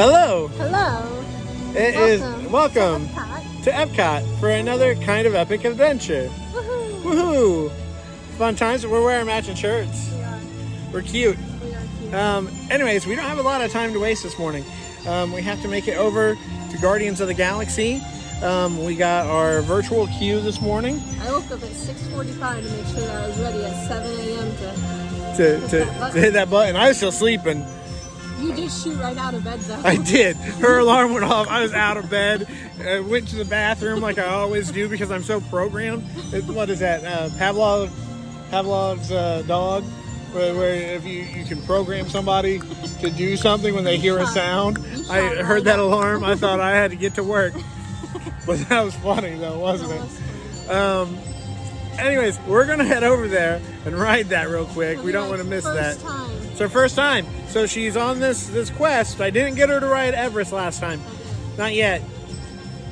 Hello. Hello. Welcome to Epcot for another kind of epic adventure. Woohoo! Woohoo! Fun times. We're wearing matching shirts. We are. We're cute. We are cute. Anyways, we don't have a lot of time to waste this morning. We have to make it over to Guardians of the Galaxy. We got our virtual queue this morning. I woke up at 6:45 to make sure that I was ready at 7 a.m. to hit that button. I was still sleeping. You did shoot right out of bed, though. I did. Her alarm went off. I was out of bed. Went to the bathroom like I always do because I'm so programmed. What is that? Pavlov's dog, where if you can program somebody to do something when they hear a sound. I heard that alarm. I thought I had to get to work. But that was funny, though, wasn't it? Anyways, we're going to head over there and ride that real quick. We don't want to miss that. It's her first time. So she's on this quest. I didn't get her to ride Everest last time. Not yet.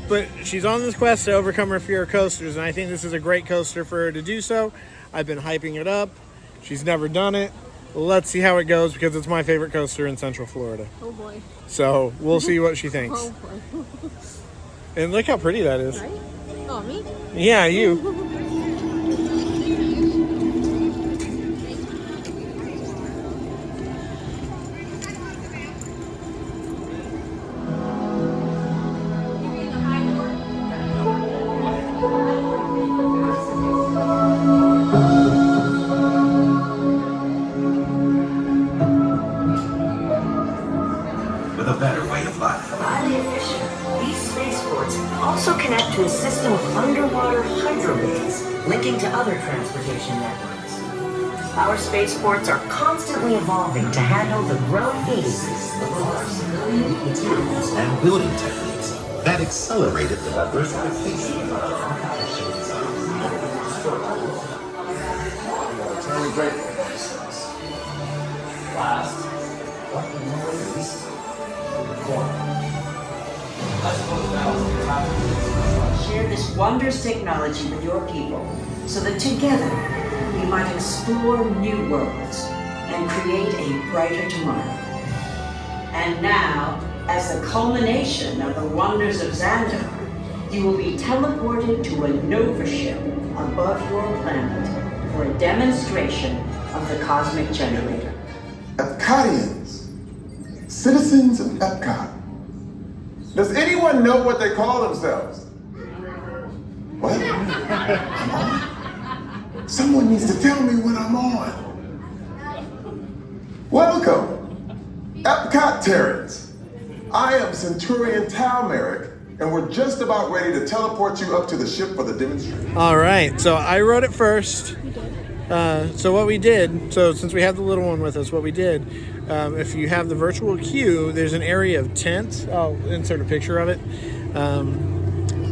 But she's on this quest to overcome her fear of coasters, and I think this is a great coaster for her to do so. I've been hyping it up. She's never done it. Let's see how it goes because it's my favorite coaster in Central Florida. Oh, boy. So we'll see what she thinks. Oh, boy. And look how pretty that is. Right? Oh, me? Yeah, you. With a better way of life. Highly efficient, these spaceports also connect to a system of underwater hydrobays linking to other transportation networks. Our spaceports are constantly evolving to handle the growing needs of Mars. Materials and building techniques that accelerated the diversification of our architectural Share this wondrous technology with your people so that together we might explore new worlds and create a brighter tomorrow. And now, as the culmination of the wonders of Xandar, you will be teleported to a Nova ship above your planet for a demonstration of the cosmic generator. Epcotians, citizens of Epcot. Does anyone know what they call themselves? What? I'm on? Someone needs to tell me when I'm on. Welcome, Epcot-tarians. I am Centurion Tal Merrick, and we're just about ready to teleport you up to the ship for the demonstration. All right, so I wrote it first. So what we did, since we have the little one with us, what we did, if you have the virtual queue, there's an area of tents. I'll insert a picture of it,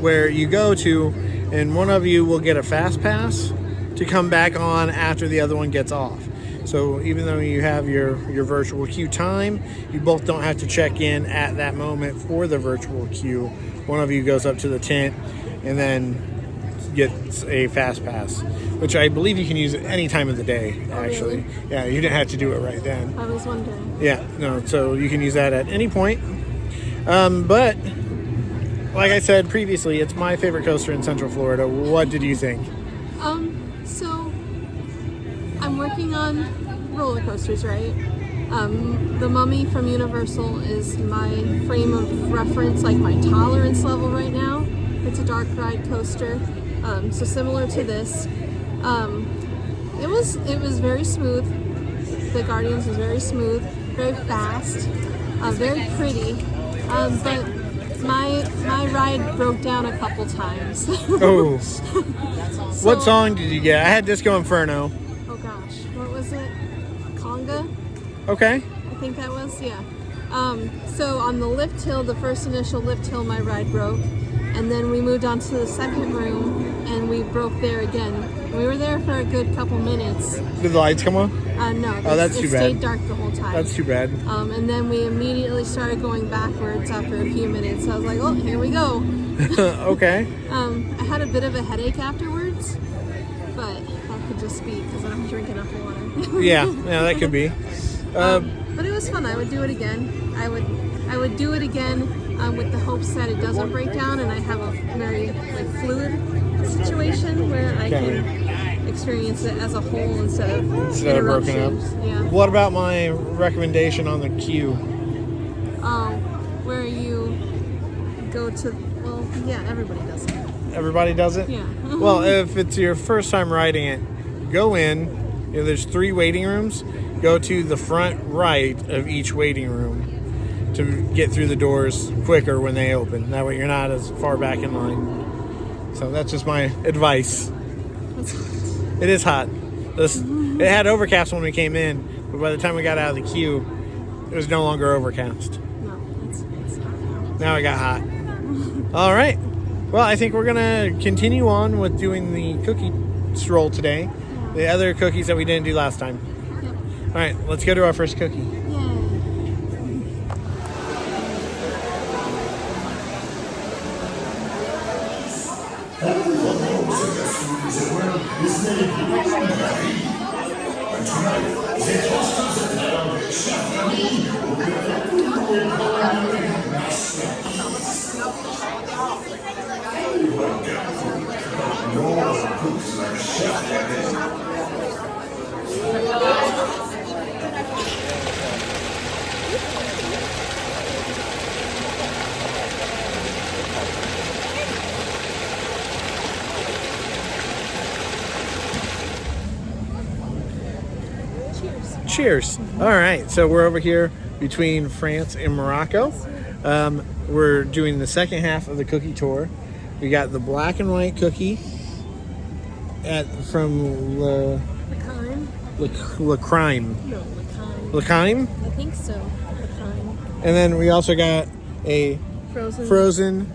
where you go to, and one of you will get a fast pass to come back on after the other one gets off. So even though you have your virtual queue time, you both don't have to check in at that moment for the virtual queue. One of you goes up to the tent and then gets a fast pass, which I believe you can use at any time of the day, actually. Really? Yeah, you didn't have to do it right then. I was wondering. Yeah, no, so you can use that at any point. But, like I said previously, it's my favorite coaster in Central Florida. What did you think? So I'm working on roller coasters, right? The Mummy from Universal is my frame of reference, like my tolerance level right now. It's a dark ride coaster, so similar to this. It was very smooth. The Guardians was very smooth, very fast, very pretty. But my ride broke down a couple times. Oh. What song did you get? I had Disco Inferno. Oh gosh, what was it? Conga? Okay. I think that was, yeah. So on the lift hill, the first initial lift hill, my ride broke. And then we moved on to the second room and we broke there again. We were there for a good couple minutes. Did the lights come on? No, Oh, that's too bad. It stayed dark the whole time. That's too bad. And then we immediately started going backwards after a few minutes. So I was like, oh, here we go. Okay. I had a bit of a headache afterwards, but that could just be because I don't drink enough water. yeah, that could be. But it was fun. I would do it again. I would do it again with the hopes that it doesn't break down and I have a very fluid situation where I can experience it as a whole instead of broken up. Yeah. What about my recommendation on the queue? Where you go to, well, yeah, everybody does it. Everybody does it? Yeah. Well, if it's your first time riding it, go in. There's 3 waiting rooms. Go to the front right of each waiting room to get through the doors quicker when they open. That way you're not as far back in line. So that's just my advice. It is hot. It had overcast when we came in, but by the time we got out of the queue, it was no longer overcast. No, it's hot now. Now it got hot. All right. Well, I think we're going to continue on with doing the cookie stroll today. The other cookies that we didn't do last time. Yep. All right, let's go to our first cookie. Yay. Cheers. All right, so we're over here between France and Morocco. We're doing the second half of the cookie tour. We got the black and white cookie from Le Crime. No, Le Crime? I think so. Crime. And then we also got a frozen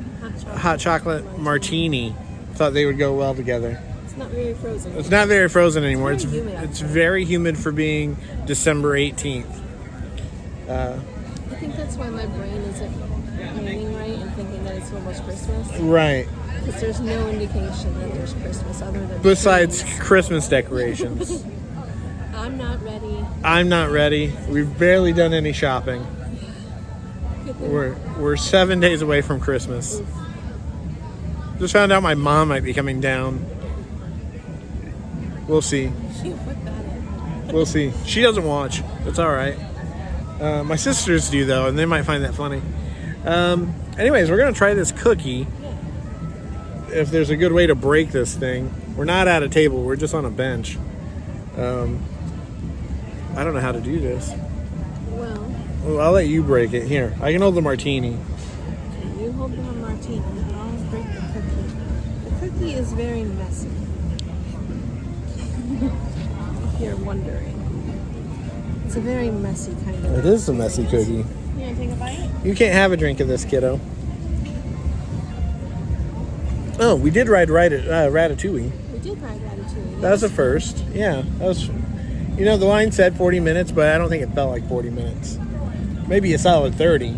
hot chocolate martini. Thought they would go well together. It's not very frozen. It's not very frozen anymore. It's very humid, It's very humid for being December 18th. I think that's why my brain isn't planning right and thinking that it's almost Christmas. Right. Because there's no indication that there's Christmas other than Besides trees. Christmas decorations. I'm not ready. I'm not ready. We've barely done any shopping. We're 7 days away from Christmas. Oof. Just found out my mom might be coming down. We'll see. We'll see. She doesn't watch. It's all right. My sisters do, though, and they might find that funny. Anyways, we're going to try this cookie. If there's a good way to break this thing. We're not at a table. We're just on a bench. I don't know how to do this. Well, I'll let you break it. Here, I can hold the martini. Okay, you hold the martini and I'll break the cookie. The cookie is very messy. If you're wondering. It's a very messy kind of. It is a messy cookie. You want to take a bite? You can't have a drink of this, kiddo. Oh, we did ride Ratatouille. We did ride Ratatouille. That was the first. Yeah, that was. You know, the line said 40 minutes, but I don't think it felt like 40 minutes. Maybe a solid 30.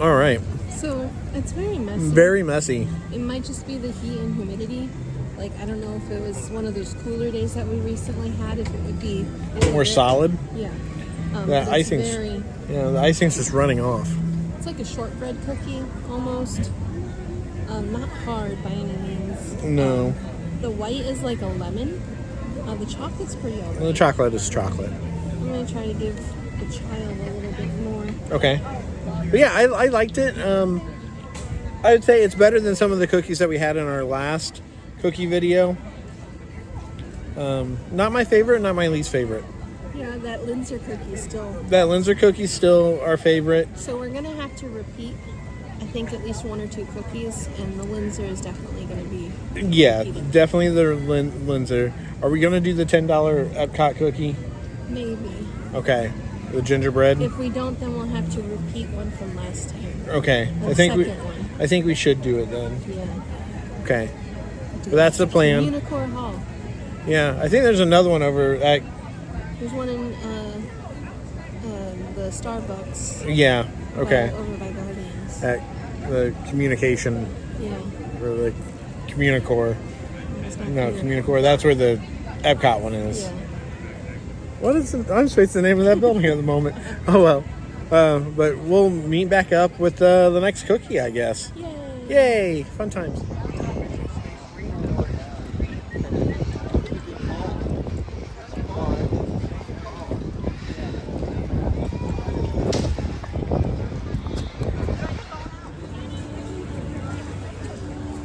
All right. So it's very messy. Very messy. It might just be the heat and humidity. Like, I don't know if it was one of those cooler days that we recently had, if it would be More solid. Yeah. The icing's, the icing's just running off. It's like a shortbread cookie, almost. Not hard by any means. No. The white is like a lemon. The chocolate's pretty alright. The chocolate is chocolate. I'm going to try to give the child a little bit more. Okay. But yeah, I liked it. I would say it's better than some of the cookies that we had in our last cookie video. Not my favorite, not my least favorite. Yeah, that Linzer cookie's still... That Linzer cookie's still our favorite. So we're going to have to repeat, I think, at least 1 or 2 cookies, and the Linzer is definitely going to be... Yeah, repeated. definitely the Linzer. Are we going to do the $10 Epcot cookie? Maybe. Okay. The gingerbread? If we don't, then we'll have to repeat one from last time. Okay. The second one. I think we should do it then. Yeah. Okay. But that's the plan. Unicorn Hall. Yeah, I think there's another one over at... There's one in the Starbucks. Yeah, okay. Over by Guardians. At the communication Yeah. Or the Communicore. It's not No, cute. Communicore. That's where the Epcot one is. Yeah. What is it? I'm spacing the name of that building at the moment. Oh well. But we'll meet back up with the next cookie, I guess. Yay. Yay! Fun times.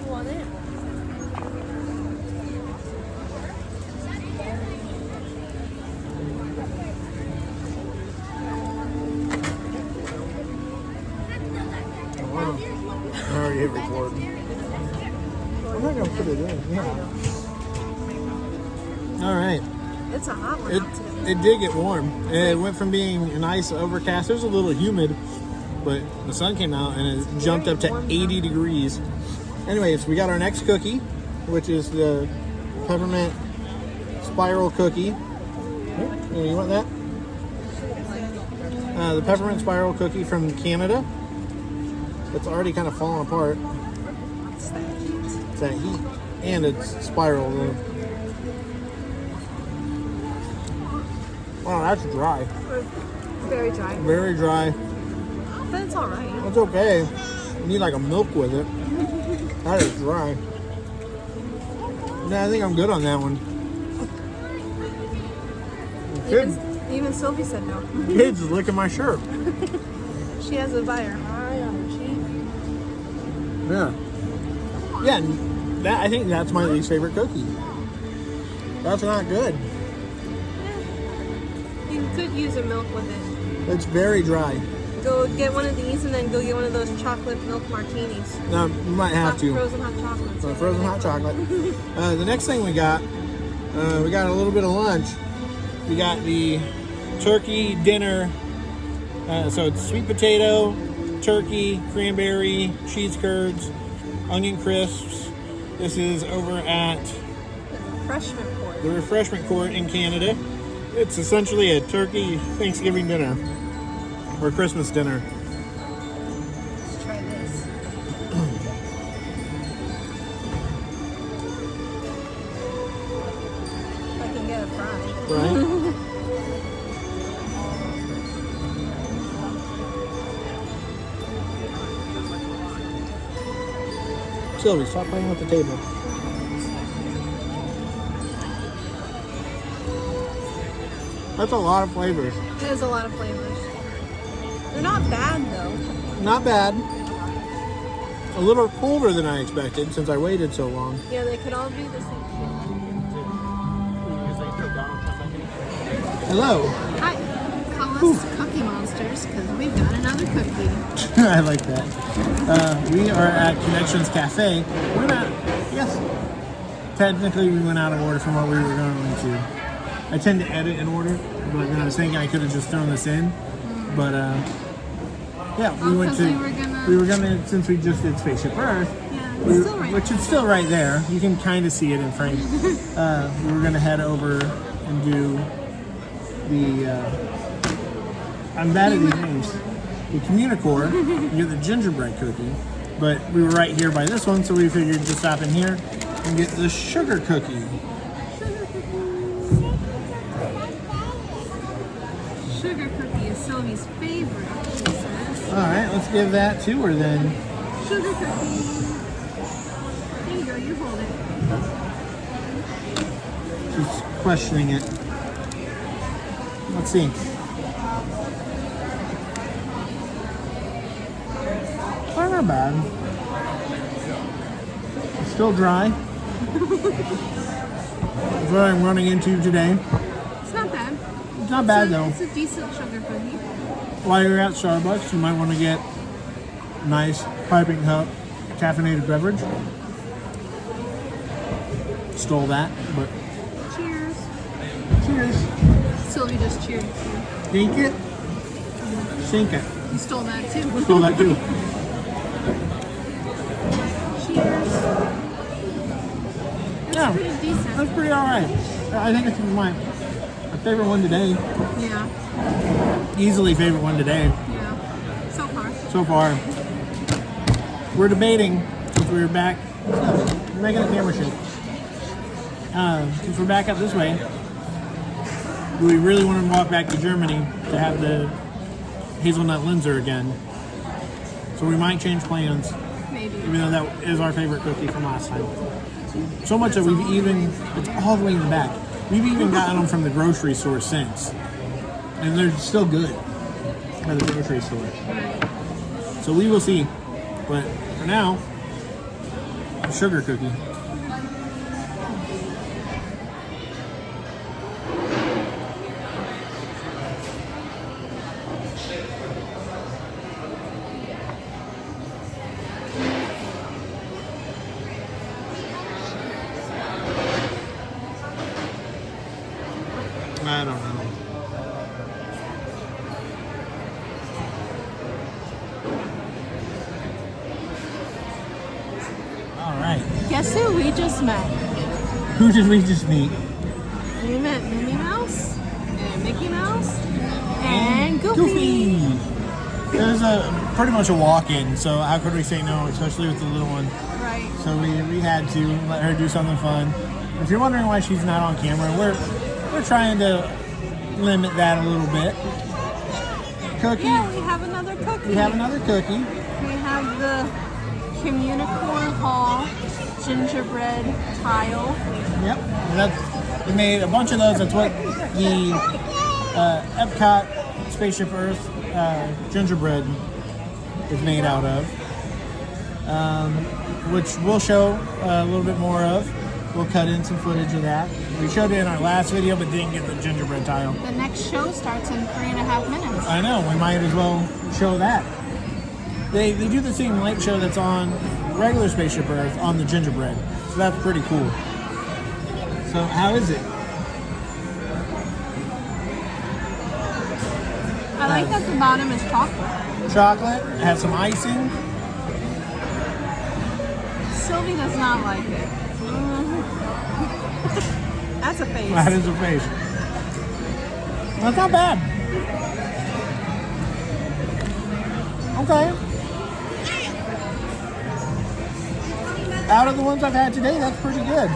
Want it? Wow. I already hit record. I'm not gonna put it in. Yeah. All right. It's a hot one It out today. it did get warm. It went from being a nice overcast. It was a little humid, but the sun came out and it jumped up to 80 degrees. Anyways, we got our next cookie, which is the peppermint spiral cookie. Oh, you want that? The peppermint spiral cookie from Canada. It's already kind of falling apart. It's that heat. It's that heat, and it's spiral. Wow, that's dry. Very dry. Very dry. But it's alright. It's okay. You need like a milk with it. That is dry. Yeah, I think I'm good on that one. Even Sylvie said no. Kids is licking my shirt. She has a buyer high on her cheek. Yeah. Yeah, and I think that's my least favorite cookie. That's not good. You could use a milk with it. It's very dry. Go get one of these and then go get one of those chocolate milk martinis. No, you might have to. Frozen hot chocolates. Frozen hot chocolate. The next thing we got a little bit of lunch. We got the turkey dinner. So it's sweet potato, turkey, cranberry, cheese curds, onion crisps. This is over at Refreshment court. the refreshment court in Canada. It's essentially a turkey Thanksgiving dinner or Christmas dinner. Let's try this. If I can get a fry. Right? Sylvie, stop playing with the table. That's a lot of flavors. There's a lot of flavors. They're not bad though. Not bad. A little colder than I expected since I waited so long. Yeah, they could all be the same. Hello. Hi. Call us Cookie Monsters because we've got another cookie. I like that. We are at Connections Cafe. We're not, yes. Technically, we went out of order from what we were going to. I tend to edit in order, but I was thinking I could have just thrown this in. But, yeah, we went to. We were gonna, since we just did Spaceship Earth. Yeah, it's still right. Which is still right there. You can kind of see it in frame. We were gonna head over and do the. I'm bad at these names. The Communicore, you get the gingerbread cookie, but we were right here by this one, so we figured to stop in here and get the sugar cookie. Sugar cookie is Sylvie's favorite, she says. All right, let's give that to her then. Sugar cookie. There you go, you hold it. She's questioning it. Let's see. Oh, not bad. It's still dry. That's what I'm running into today. It's not bad. It's not bad though. It's a decent sugar cookie. While you're at Starbucks, you might want to get a nice piping hot caffeinated beverage. Stole that, but Cheers. cheers. Sylvie just cheered too. Dink it. Sink it. You stole that too. Stole that too. Cheers. Yeah, Pretty decent. that's pretty alright. I think it's my favorite one today. Yeah. Easily favorite one today Yeah. So far. so far. We're debating, since we're back, making the camera shake. Since we're back up this way, we really want to walk back to Germany to have the hazelnut Linzer again. So we might change plans, Maybe. even though that is our favorite cookie from last time. So much that we've even, it's all the way in the back. We've even gotten them from the grocery store since. And they're still good at the grocery store. So we will see. But for now, a sugar cookie. I don't know. All right. Guess who we just met? Who did we just meet? We met Minnie Mouse and Mickey Mouse and Goofy. There's pretty much a walk-in, so how could we say no, especially with the little one? Right. So we had to let her do something fun. If you're wondering why she's not on camera, we're trying to limit that a little bit. Cookie. Yeah, we have another cookie. We have another cookie. We have the Communicorn Hall gingerbread tile. Yep. And we made a bunch of those. That's what the Epcot Spaceship Earth gingerbread is made out of, which we'll show a little bit more of. We'll cut in some footage of that. We showed it in our last video, but didn't get the gingerbread tile. The next show starts in 3.5 minutes. I know, we might as well show that. They do the same light show that's on regular Spaceship Earth on the gingerbread. So that's pretty cool. So how is it? I like that the bottom is chocolate. Chocolate, it has some icing. Sylvie does not like it. That's a face. That is a face. That's not bad. Okay. Out of the ones I've had today, that's pretty good.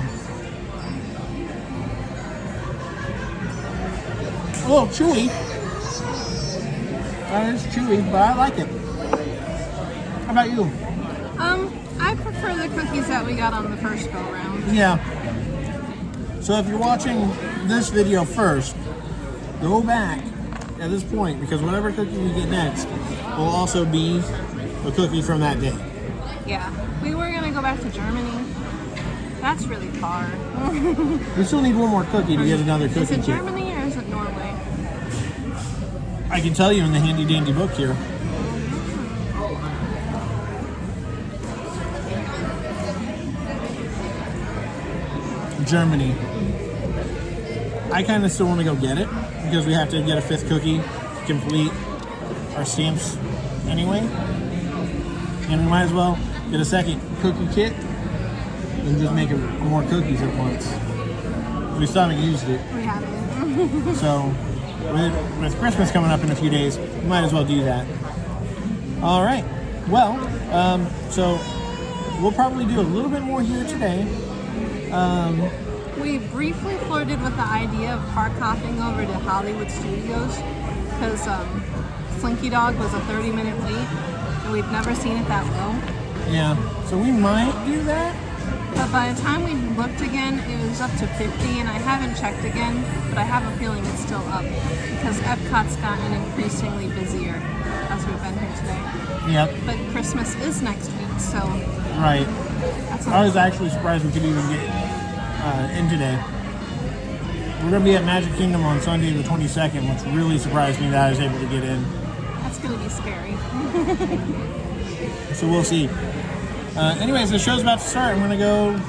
A little chewy. That is chewy, but I like it. How about you? I prefer the cookies that we got on the first go round. Yeah. So if you're watching this video first, go back at this point, because whatever cookie we get next will also be a cookie from that day. Yeah. We were gonna go back to Germany. That's really far. We still need one more cookie to get another cookie Is it kit. Germany or is it Norway? I can tell you in the handy dandy book here. Germany. I kind of still want to go get it because we have to get a 5th cookie to complete our stamps anyway. And we might as well get a 2nd cookie kit and just make more cookies at once. We still haven't used it. We haven't. So with Christmas coming up in a few days, we might as well do that. All right. Well, so we'll probably do a little bit more here today. We briefly flirted with the idea of park hopping over to Hollywood Studios because Slinky Dog was a 30-minute wait and we'd never seen it that low. Yeah. So we might do that. But by the time we looked again, it was up to 50, and I haven't checked again, but I have a feeling it's still up because Epcot's gotten increasingly busier as we've been here today. Yep. But Christmas is next week, so Right. that's I was actually surprised we could even get in today. We're going to be at Magic Kingdom on Sunday the 22nd, which really surprised me that I was able to get in. that's going to be scary. So we'll see. Anyways, the show's about to start. I'm going to go...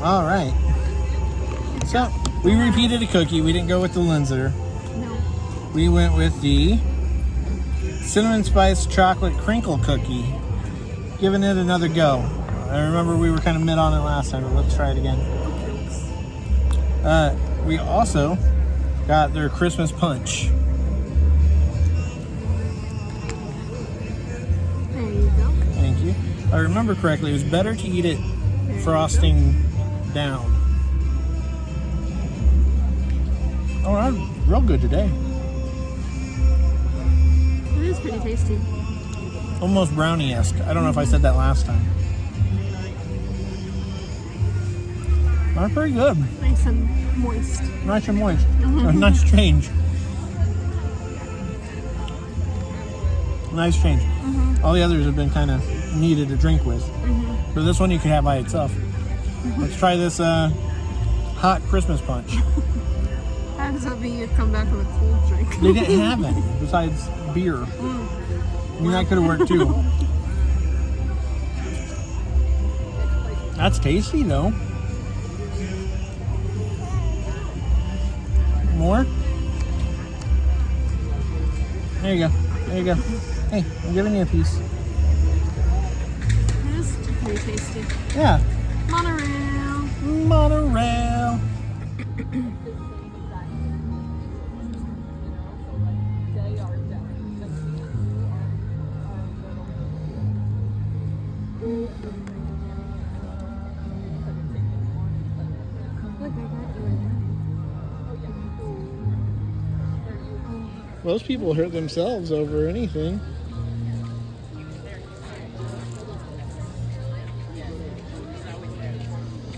All right. So we repeated a cookie. We didn't go with the Linzer. No. We went with the cinnamon spice chocolate crinkle cookie. Giving it another go. I remember we were kind of mid on it last time, but let's try it again. We also got their Christmas punch. There you go. Thank you. If I remember correctly, it was better to eat it frosting down. Oh, that's real good today. It is pretty tasty. Almost brownie-esque. I don't know if I said that last time. That's pretty good. Nice and moist. Nice and moist. A nice change. Nice change. All the others have been kind of needed to drink with. But this one you can have by itself. Let's try this hot Christmas punch. How does that mean you'd come back with a cold drink? They didn't have any besides beer. I mean, that could have worked too. That's tasty though. More? There you go. There you go. Hey, I'm giving you a piece. It is pretty tasty. Yeah. Monorail. Monorail. Most people hurt themselves over anything.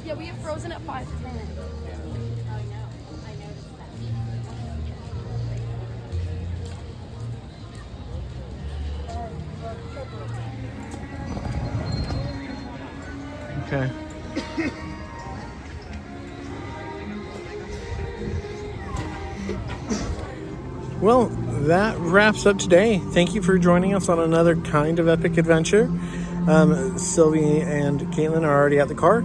Yeah, we have frozen at 5:10. Okay. Well, that wraps up today. Thank you for joining us on another kind of epic adventure. Sylvie and Caitlin are already at the car.